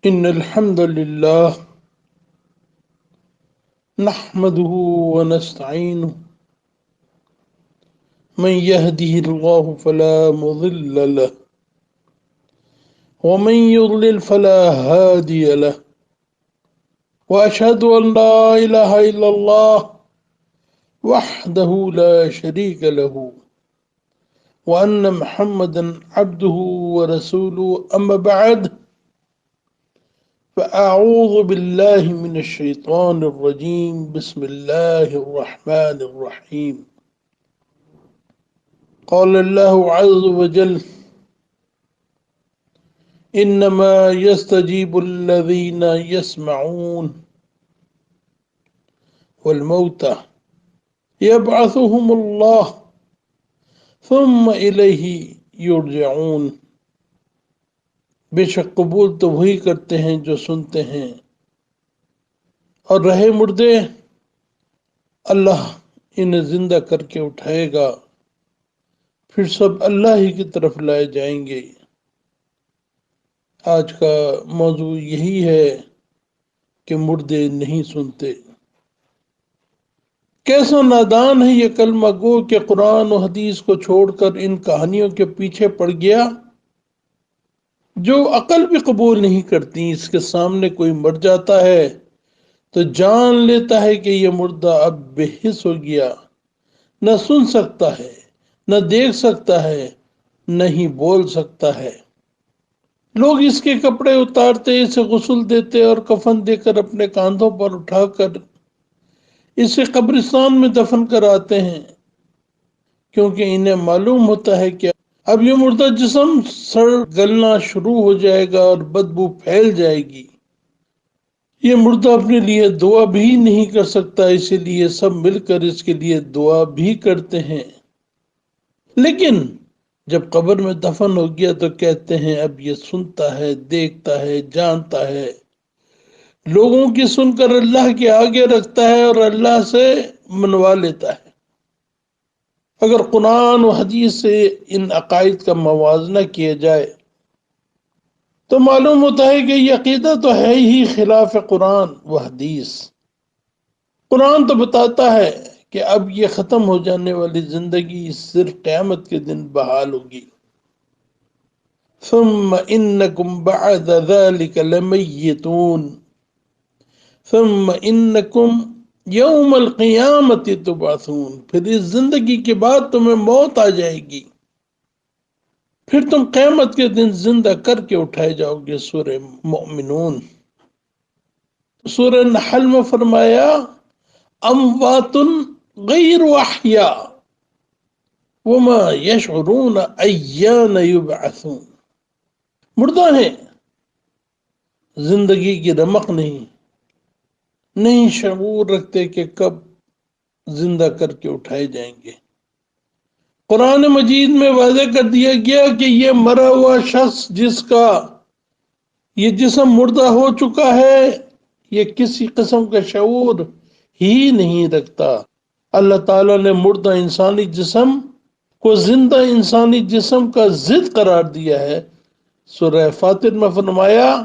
إن الحمد لله نحمده ونستعينه من يهده الله فلا مضل له ومن يضلل فلا هادي له وأشهد أن لا إله إلا الله وحده لا شريك له وأن محمدا عبده ورسوله أما بعد فأعوذ بالله من الشيطان الرجيم بسم الله الرحمن الرحيم قال الله عز وجل إنما يستجيب الذين يسمعون والموتى يبعثهم الله ثم إليه يرجعون بے شک قبول تو وہی کرتے ہیں جو سنتے ہیں اور رہے مردے اللہ انہیں زندہ کر کے اٹھائے گا پھر سب اللہ ہی کی طرف لائے جائیں گے۔ آج کا موضوع یہی ہے کہ مردے نہیں سنتے۔ کیسا نادان ہے یہ کلمہ گو کہ قرآن و حدیث کو چھوڑ کر ان کہانیوں کے پیچھے پڑ گیا جو عقل بھی قبول نہیں کرتی۔ اس کے سامنے کوئی مر جاتا ہے تو جان لیتا ہے کہ یہ مردہ اب بے حس ہو گیا، نہ سن سکتا ہے، نہ دیکھ سکتا ہے، نہ ہی بول سکتا ہے۔ لوگ اس کے کپڑے اتارتے، اسے غسل دیتے اور کفن دے کر اپنے کاندھوں پر اٹھا کر اسے قبرستان میں دفن کراتے ہیں، کیونکہ انہیں معلوم ہوتا ہے کہ اب یہ مردہ جسم سڑ گلنا شروع ہو جائے گا اور بدبو پھیل جائے گی۔ یہ مردہ اپنے لیے دعا بھی نہیں کر سکتا، اسی لیے سب مل کر اس کے لیے دعا بھی کرتے ہیں۔ لیکن جب قبر میں دفن ہو گیا تو کہتے ہیں اب یہ سنتا ہے، دیکھتا ہے، جانتا ہے، لوگوں کی سن کر اللہ کے آگے رکھتا ہے اور اللہ سے منوا لیتا ہے۔ اگر قرآن و حدیث سے ان عقائد کا موازنہ کیا جائے تو معلوم ہوتا ہے کہ یہ عقیدہ تو ہے ہی خلاف قرآن و حدیث۔ قرآن تو بتاتا ہے کہ اب یہ ختم ہو جانے والی زندگی صرف قیامت کے دن بحال ہوگی۔ ثم انکم بعد ذلک لمیتون ثم انکم یوم القیامت تبعثون، پھر اس زندگی کے بعد تمہیں موت آ جائے گی، پھر تم قیامت کے دن زندہ کر کے اٹھائے جاؤ گے۔ سورہ مومنون۔ سورہ نحل میں فرمایا اموات غیر احیاء وما یشعرون ایان یبعثون، مردہ ہیں، زندگی کی رمق نہیں شعور رکھتے کہ کب زندہ کر کے اٹھائے جائیں گے۔ قرآن مجید میں واضح کر دیا گیا کہ یہ مرا ہوا شخص جس کا یہ جسم مردہ ہو چکا ہے یہ کسی قسم کا شعور ہی نہیں رکھتا۔ اللہ تعالیٰ نے مردہ انسانی جسم کو زندہ انسانی جسم کا ضد قرار دیا ہے۔ سورہ فاطر میں فرمایا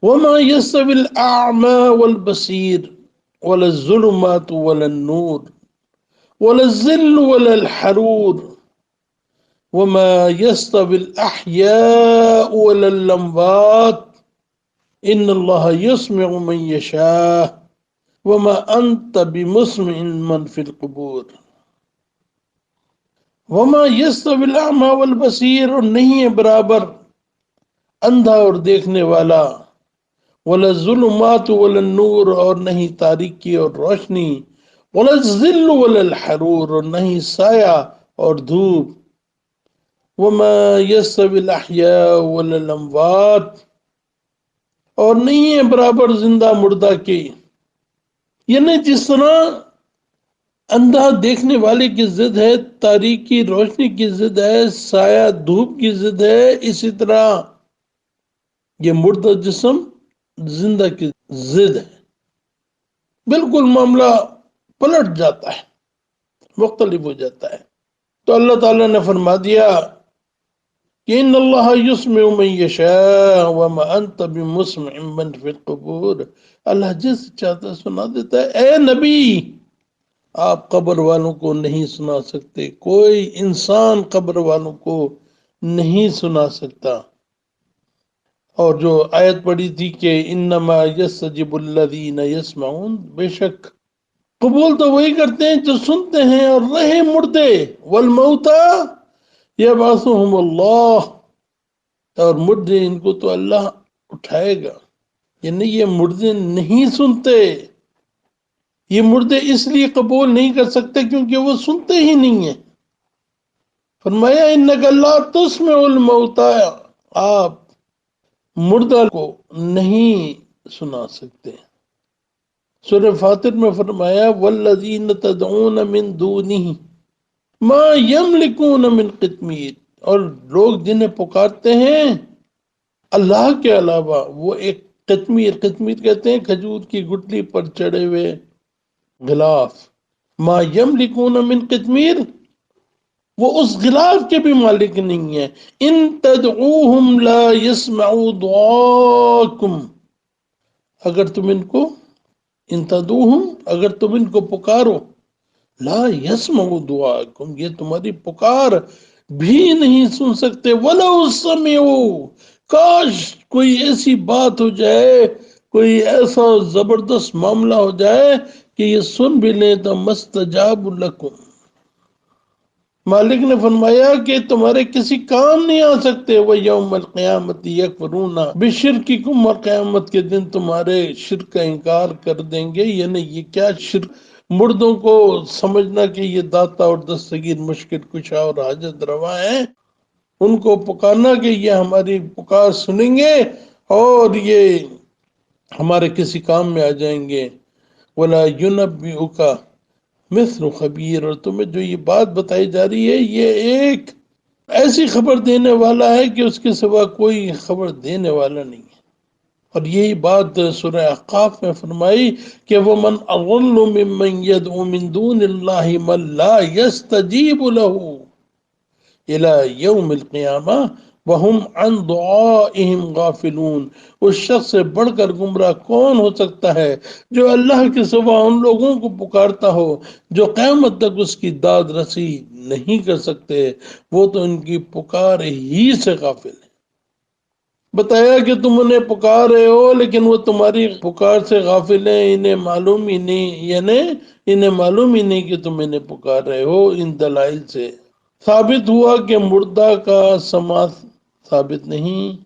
وَمَا يَسْتَوِي الْأَعْمَى وَالْبَصِيرُ وَلَا الظُّلُمَاتُ وَلَا النُّورُ وَلَا الظِّلُّ وَلَا الْحَرُورُ وَمَا يَسْتَوِي الْأَحْيَاءُ وَلَا الْأَمْوَاتُ إِنَّ اللَّهَ يَسْمِعُ مَن يَشَاءُ وَمَا أَنْتَ بِمُسْمِعٍ مَّن فِي الْقُبُورِ۔ وَمَا يَسْتَوِي الْأَعْمَى وَالْبَصِيرُ، اور نہیں ہے برابر اندھا اور دیکھنے والا، وَلَا الظُّلُمَاتُ وَلَا النُّورُ، اور نہیں تاریکی اور روشنی، وَلَا الظِّلُّ وَلَا الْحَرُورُ، اور نہیں سایہ اور دھوپ، وَمَا يَسْتَوِي الْأَحْيَاءُ وَلَا الْأَمْوَاتُ، اور نہیں ہے برابر زندہ مردہ کی۔ یعنی جس طرح اندھا دیکھنے والے کی ضد ہے، تاریکی روشنی کی ضد ہے، سایہ دھوپ کی ضد ہے، اسی طرح یہ مردہ جسم زندہ کی ضد ہے۔ بالکل معاملہ پلٹ جاتا ہے، مختلف ہو جاتا ہے۔ تو اللہ تعالیٰ نے فرما دیا کہ ان اللہ یسمع من یشاء وما انت بمسمع من فی القبور، اللہ جس چاہتا ہے سنا دیتا ہے۔ اے نبی، آپ قبر والوں کو نہیں سنا سکتے، کوئی انسان قبر والوں کو نہیں سنا سکتا۔ اور جو آیت پڑھی تھی کہ انما یستجیب الذین یسمعون، بے شک قبول تو وہی کرتے ہیں جو سنتے ہیں، اور رہے مردے، والموتى یبعثهم اللہ، اور مردے ان کو تو اللہ اٹھائے گا۔ یعنی یہ مردے نہیں سنتے، یہ مردے اس لیے قبول نہیں کر سکتے کیونکہ وہ سنتے ہی نہیں ہیں۔ فرمایا انک لا تسمع الموتى، آپ مردہ کو نہیں سنا سکتے۔ سورہ فاتر میں فرمایا والذین تدعون من دونہ ما یملکون من قطمیر، اور لوگ جنہیں پکارتے ہیں اللہ کے علاوہ، وہ ایک قطمیر، قطمیر کہتے ہیں کھجور کی گٹلی پر چڑھے ہوئے غلاف، ما یملکون من قطمیر، وہ اس غلاف کے بھی مالک نہیں ہیں۔ ان تدعوہم لا يسمعوا دعاءکم، اگر تم ان کو، ان تدعوہم، اگر تم ان کو پکارو، لا يسمعوا دعاءکم، یہ تمہاری پکار بھی نہیں سن سکتے۔ وَلَوْ سَمِعُوا، کاش کوئی ایسی بات ہو جائے، کوئی ایسا زبردست معاملہ ہو جائے کہ یہ سن بھی لیں تو مستجاب لکم، مالک نے فرمایا کہ تمہارے کسی کام نہیں آ سکتے۔ وہ یوم القیامت یکفرون بشرککم، اور قیامت کے دن تمہارے شرک کا انکار کر دیں گے۔ یعنی یہ کیا شرک، مردوں کو سمجھنا کہ یہ داتا اور دستگیر مشکل کشا اور حاجت روا ہیں، ان کو پکارنا کہ یہ ہماری پکار سنیں گے اور یہ ہمارے کسی کام میں آ جائیں گے۔ ولا ينبئک مثل خبیر، اور تمہیں جو یہ بات بتائی جا رہی ہے یہ ایک ایسی خبر دینے والا ہے کہ اس کے سوا کوئی خبر دینے والا نہیں ہے۔ اور یہی بات سورہ احقاف میں فرمائی کہ وَمَنْ أَضَلُّ مِمَّنْ يَدْعُو مِن دُونِ اللَّهِ مَن لَا يَسْتَجِيبُ لَهُ إِلَى يَوْمِ الْقِيَامَةِ وَهُمْ عَنْ دُعَائِهِمْ غَافِلُونَ، اس شخص سے بڑھ کر گمراہ کون ہو سکتا ہے جو اللہ کے سوا ان لوگوں کو پکارتا ہو جو قیامت تک اس کی داد رسی نہیں کر سکتے، وہ تو ان کی پکار ہی سے غافل ہے۔ بتایا کہ تم انہیں پکار رہے ہو لیکن وہ تمہاری پکار سے غافل ہیں، انہیں معلوم ہی نہیں، یعنی انہیں معلوم ہی نہیں کہ تم انہیں پکار رہے ہو۔ ان دلائل سے ثابت ہوا کہ مردہ کا سماع ثابت نہیں۔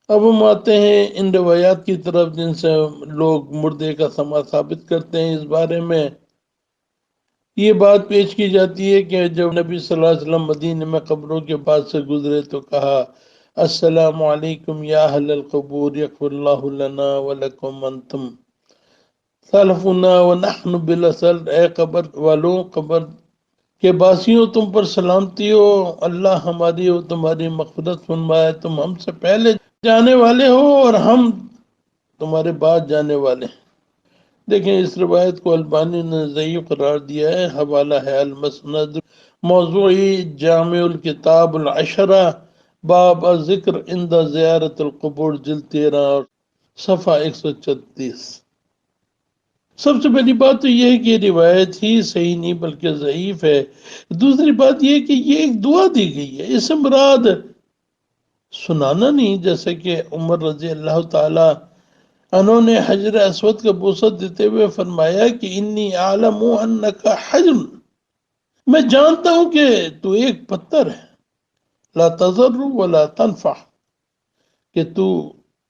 اب ہم آتے ہیں ان روایات کی طرف جن سے لوگ مردے کا سماع ثابت کرتے ہیں۔ اس بارے میں یہ بات پیش کی جاتی ہے کہ جب نبی صلی اللہ علیہ وسلم مدینے میں قبروں کے پاس سے گزرے تو کہا السلام علیکم یا اہل القبور یغفر اللہ لنا ولکم انتم سلفنا ونحن بالاصل، اے قبر والوں، قبر کہ باسیوں تم پر سلامتی ہو، اللہ ہماری اور تمہاری مغفرت فرمائے، تم ہم سے پہلے جانے والے ہو اور ہم تمہارے بعد جانے والے ہیں۔ دیکھیں اس روایت کو البانی نے ضعیف قرار دیا ہے، حوالہ ہے المسند موضوعی جامع الکتاب العشرہ باب ذکر عند زیارت القبور جلد 13 اور صفحہ 136۔ سب سے پہلی بات تو یہ ہے کہ یہ روایت ہی صحیح نہیں بلکہ ضعیف ہے۔ دوسری بات یہ کہ یہ ایک دعا دی گئی ہے، اس سے مراد سنانا نہیں، جیسے کہ عمر رضی اللہ تعالی عنہ نے حجر اسود کا بوسہ دیتے ہوئے فرمایا کہ انی اعلم انک حجر، میں جانتا ہوں کہ تو ایک پتھر ہے، لا تضر ولا تنفع، کہ تو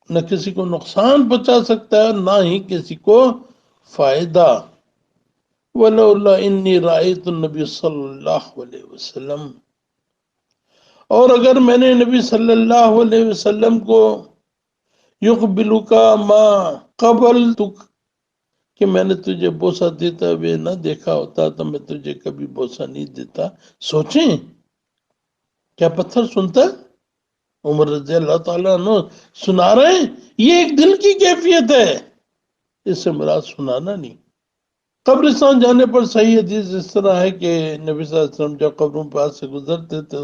نہ کسی کو نقصان پہنچا سکتا ہے نہ ہی کسی کو فائدہ۔ ولولا انی رأیت النبی صلی اللہ علیہ وسلم، اور اگر میں نے نبی صلی اللہ علیہ وسلم کو یقبلک ما قبلتک، کہ میں نے تجھے بوسہ دیتا ہوئے نہ دیکھا ہوتا تو میں تجھے کبھی بوسہ نہیں دیتا۔ سوچیں کیا پتھر سنتا ہے؟ عمر رضی اللہ تعالیٰ عنہ سنا رہے ہیں، یہ ایک دل کی کیفیت ہے، اس سے مراد سنانا نہیں۔ قبرستان جانے پر صحیح حدیث اس طرح ہے کہ نبی صلی اللہ علیہ وسلم جب قبروں پاس سے گزرتے تھے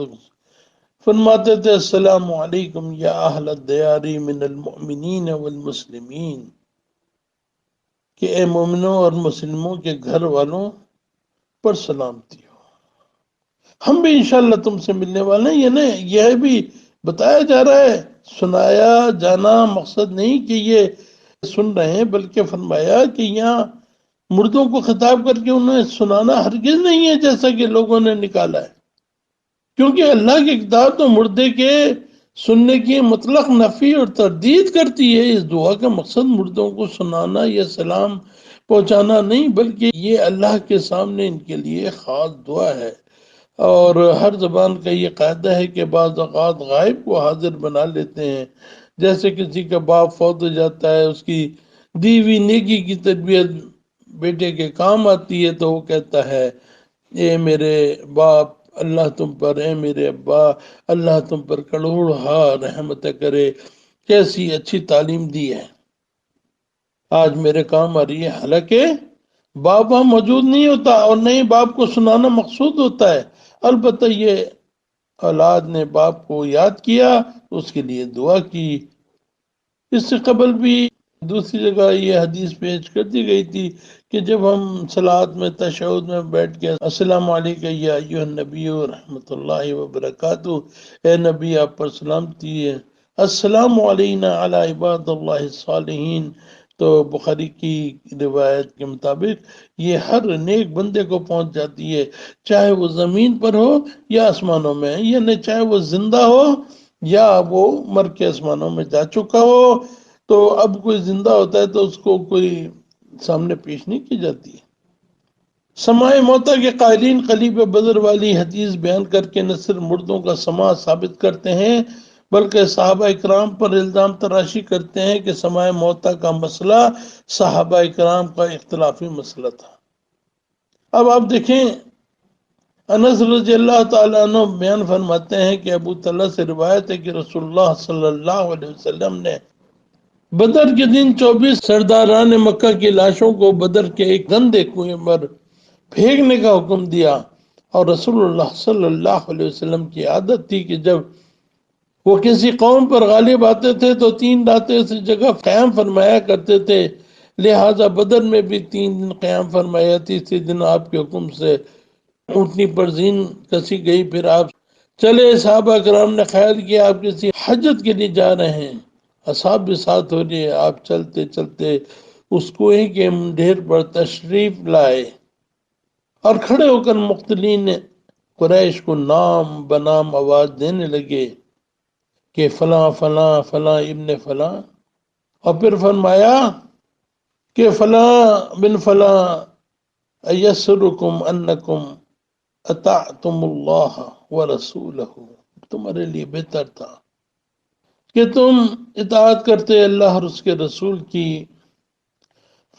فرماتے تھے السلام علیکم یا اہل الدیار من المؤمنین والمسلمین، کہ اے مومنوں اور مسلموں کے گھر والوں پر سلامتی ہو، ہم بھی انشاءاللہ تم سے ملنے والے ہیں۔ یہ بھی بتایا جا رہا ہے، سنایا جانا مقصد نہیں کہ یہ سن رہے ہیں، بلکہ فرمایا کہ یہاں مردوں کو خطاب کر کے انہیں سنانا ہرگز نہیں ہے جیسا کہ لوگوں نے نکالا ہے، کیونکہ اللہ کی کتاب تو مردے کے سننے کی مطلق نفی اور تردید کرتی ہے۔ اس دعا کا مقصد مردوں کو سنانا یا سلام پہنچانا نہیں، بلکہ یہ اللہ کے سامنے ان کے لیے خاص دعا ہے۔ اور ہر زبان کا یہ قاعدہ ہے کہ بعض اوقات غائب کو حاضر بنا لیتے ہیں، جیسے کسی کا باپ فوت ہو جاتا ہے، اس کی دی ہوئی نیکی کی تربیت بیٹے کے کام آتی ہے، تو وہ کہتا ہے اے میرے باپ اللہ تم پر، اے میرے ابا اللہ تم پر کروڑ رحمت کرے، کیسی اچھی تعلیم دی ہے، آج میرے کام آ رہی ہے۔ حالانکہ باپ وہاں موجود نہیں ہوتا اور نہیں باپ کو سنانا مقصود ہوتا ہے، البتہ یہ اولاد نے باپ کو یاد کیا تو اس کے لیے دعا کی۔ اس سے قبل بھی دوسری جگہ یہ حدیث پیش کر دی گئی تھی کہ جب ہم صلاۃ میں تشہد میں بیٹھ کے السلام علیکم یا ایھا النبی رحمۃ اللہ وبرکاتہ، اے نبی آپ پر سلامتی ہے، السلام علینا علی عباد اللہ الصالحین، تو بخاری کی روایت کے مطابق یہ ہر نیک بندے کو پہنچ جاتی ہے، چاہے وہ زمین پر ہو یا آسمانوں میں، یعنی چاہے وہ زندہ ہو یا وہ مر کے آسمانوں میں جا چکا ہو۔ تو اب کوئی زندہ ہوتا ہے تو اس کو کوئی سامنے پیش نہیں کی جاتی۔ سماع موتا کے قائلین قلیب بدر والی حدیث بیان کر کے نہ صرف مردوں کا سماع ثابت کرتے ہیں بلکہ صحابہ اکرام پر الزام تراشی کرتے ہیں کہ سماع موتا کا مسئلہ صحابہ اکرام کا اختلافی مسئلہ تھا۔ اب آپ دیکھیں، انس رضی اللہ تعالیٰ عنہ بیان فرماتے ہیں کہ ابو طلحہ سے روایت ہے کہ رسول اللہ صلی اللہ علیہ وسلم نے بدر کے دن 24 سرداران مکہ کی لاشوں کو بدر کے ایک گندے کنویں پر پھینکنے کا حکم دیا، اور رسول اللہ صلی اللہ علیہ وسلم کی عادت تھی کہ جب وہ کسی قوم پر غالب آتے تھے تو 3 راتیں اس جگہ قیام فرمایا کرتے تھے، لہٰذا بدر میں بھی 3 دن قیام فرمایا، تیسرے دن آپ کے حکم سے اونٹنی پر زین کسی گئی، پھر آپ چلے۔ صحابہ کرام نے خیال کیا آپ کسی حاجت کے لیے جا رہے ہیں، اصحاب بھی ساتھ ہو لیے، آپ چلتے چلتے اس کنویں کے ڈھیر پر تشریف لائے اور کھڑے ہو کر مقتلین قریش کو نام بنام آواز دینے لگے کہ فلاں فلاں فلاں ابن فلاں، اور پھر فرمایا کہ فلاں بن فلاں ایسرکم انکم اطعتم اللہ ورسولہ، تمہارے لیے بہتر تھا کہ تم اطاعت کرتے اللہ اور اس کے رسول کی،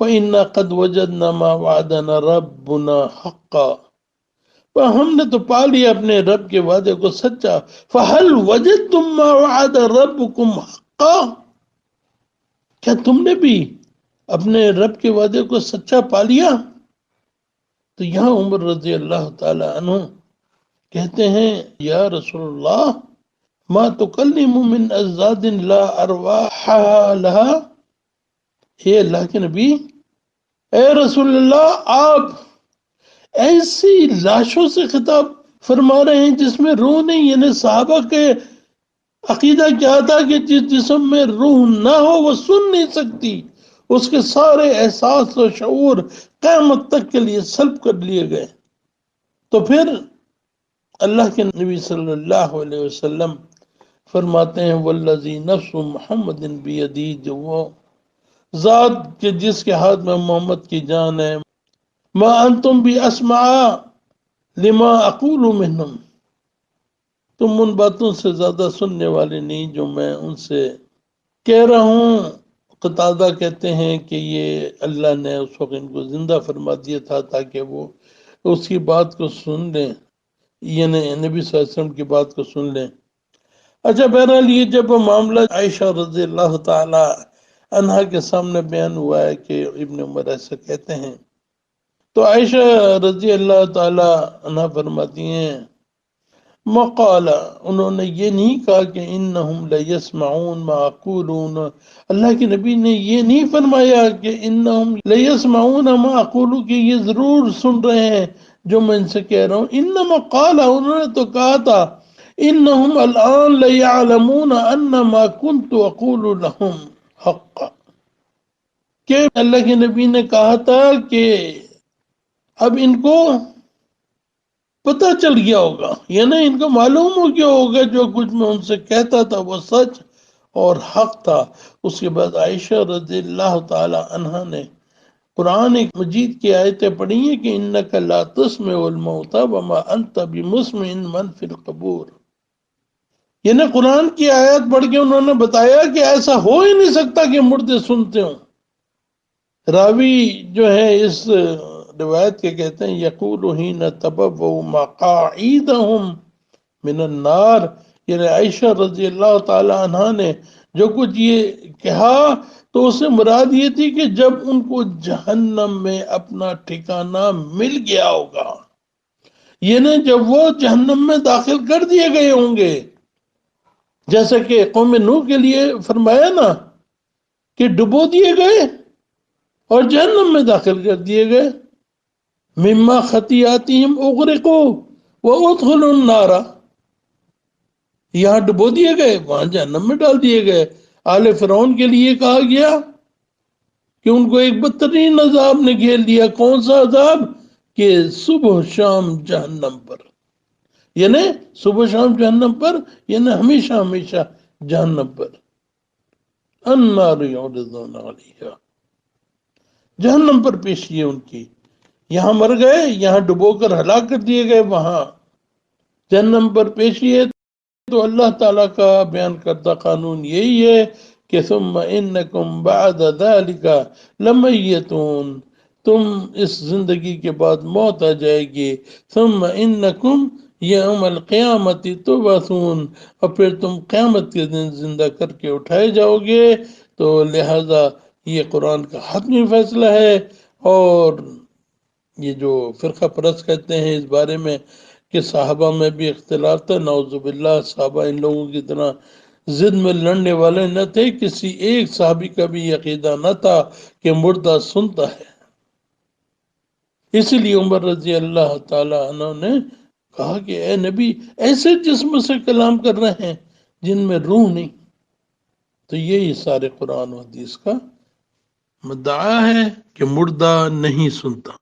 فَإِنَّا قَدْ وَجَدْنَا مَا وَعَدَنَا رَبُّنَا حَقًّا، ہم نے تو پا لیا اپنے رب کے وعدے کو سچا، فَهَلْ وَجَدْتُم مَّا وَعَدَ رَبُّكُمْ حَقًّا، کیا تم نے بھی اپنے رب کے وعدے کو سچا پا لیا؟ تو یہاں عمر رضی اللہ تعالی عنہ کہتے ہیں یا رسول اللہ ما تکلم من ازداد لا ارواح لها، اے اللہ کے نبی، اے رسول اللہ، آپ ایسی لاشوں سے خطاب فرما رہے ہیں جس میں روح نہیں، یعنی صحابہ کے عقیدہ کیا تھا کہ جس جسم میں روح نہ ہو وہ سن نہیں سکتی، اس کے سارے احساس و شعور قیامت تک کے لیے سلب کر لیے گئے۔ تو پھر اللہ کے نبی صلی اللہ علیہ وسلم فرماتے ہیں والذی نفس محمد بیدی، جو وہ ذات کے جس کے ہاتھ میں محمد کی جان ہے، ما انتم باسمع لما اقول منہم، تم ان باتوں سے زیادہ سننے والے نہیں جو میں ان سے کہہ رہا ہوں۔ قتادہ کہتے ہیں کہ یہ اللہ نے اس وقت ان کو زندہ فرما دیا تھا تاکہ وہ اس کی بات کو سن لیں، یعنی نبی صلی اللہ علیہ وسلم کی بات کو سن لیں۔ اچھا، بہرحال یہ جب معاملہ عائشہ رضی اللہ تعالی عنہا کے سامنے بیان ہوا ہے کہ ابن عمر ایسا کہتے ہیں، تو عائشہ رضی اللہ تعالی عنہا فرماتی ہیں مقالا، انہوں نے یہ نہیں کہا کہ انہم لیسمعون ما اقولون، اللہ کے نبی نے یہ نہیں فرمایا کہ انہم لیسمعون ما اقول، کہ یہ ضرور سن رہے ہیں جو میں ان سے کہہ رہا ہوں. انما قالا، انہوں نے تو کہا تھا انہم الان لیعلمون ان ما کنت اقول لهم حق، کہ اللہ کے نبی نے کہا تھا کہ اب ان کو پتہ چل گیا ہوگا، یعنی ان کو معلوم ہو گیا ہوگا جو کچھ میں ان سے کہتا تھا وہ سچ اور حق تھا. اس کے بعد عائشہ رضی اللہ تعالی عنہا نے قرآن مجید کی آیتیں پڑھی ہیں کہ انک لا تسمع الموتى وما انت بمسمع من فی القبور، یعنی قرآن کی آیت پڑھ کے انہوں نے بتایا کہ ایسا ہو ہی نہیں سکتا کہ مردے سنتے ہوں. راوی جو ہے اس روایت کے کہتے ہیں یقول حین تبوؤ مقاعدہم من النار، یعنی عائشہ رضی اللہ تعالی عنہ نے جو کچھ یہ کہا تو اس سے مراد یہ تھی کہ جب ان کو جہنم میں اپنا ٹھکانہ مل گیا ہوگا، یعنی جب وہ جہنم میں داخل کر دیے گئے ہوں گے، جیسا کہ قوم نوح کے لیے فرمایا نا کہ ڈبو دیے گئے اور جہنم میں داخل کر دیے گئے. مما خطیاتہم اغرقوا وادخلوا النار، یہاں ڈبو دیے گئے وہاں جہنم میں ڈال دیے گئے. آل فرعون کے لیے کہا گیا کہ ان کو ایک بدترین عذاب نے گھیر لیا. کون سا عذاب؟ کہ صبح شام جہنم پر، یعنی صبح شام جہنم پر یعنی ہمیشہ ہمیشہ جہنم پر. النار یعرضون علیہا، جہنم پر پیشی ہے ان کی. یہاں مر گئے، یہاں ڈبو کر ہلاک کر دیے گئے، وہاں جہنم پر پیشی ہے. تو اللہ تعالیٰ کا بیان کردہ قانون یہی ہے کہ ثم انکم بعد ذلک لمیتون، تم اس زندگی کے بعد موت آ جائے گی. ثم انکم یوم القیامت تبعثون، اور پھر تم قیامت کے دن زندہ کر کے اٹھائے جاؤ گے. تو لہذا یہ قرآن کا حتمی فیصلہ ہے. اور یہ جو فرقہ پرست کہتے ہیں اس بارے میں کہ صحابہ میں بھی اختلاف تھا، نعوذ باللہ، صحابہ ان لوگوں کی طرح ضد میں لڑنے والے نہ تھے. کسی ایک صحابی کا بھی عقیدہ نہ تھا کہ مردہ سنتا ہے. اسی لیے عمر رضی اللہ تعالی عنہ نے کہا کہ اے نبی، ایسے جسم سے کلام کر رہے ہیں جن میں روح نہیں. تو یہی سارے قرآن و حدیث کا مدعا ہے کہ مردہ نہیں سنتا.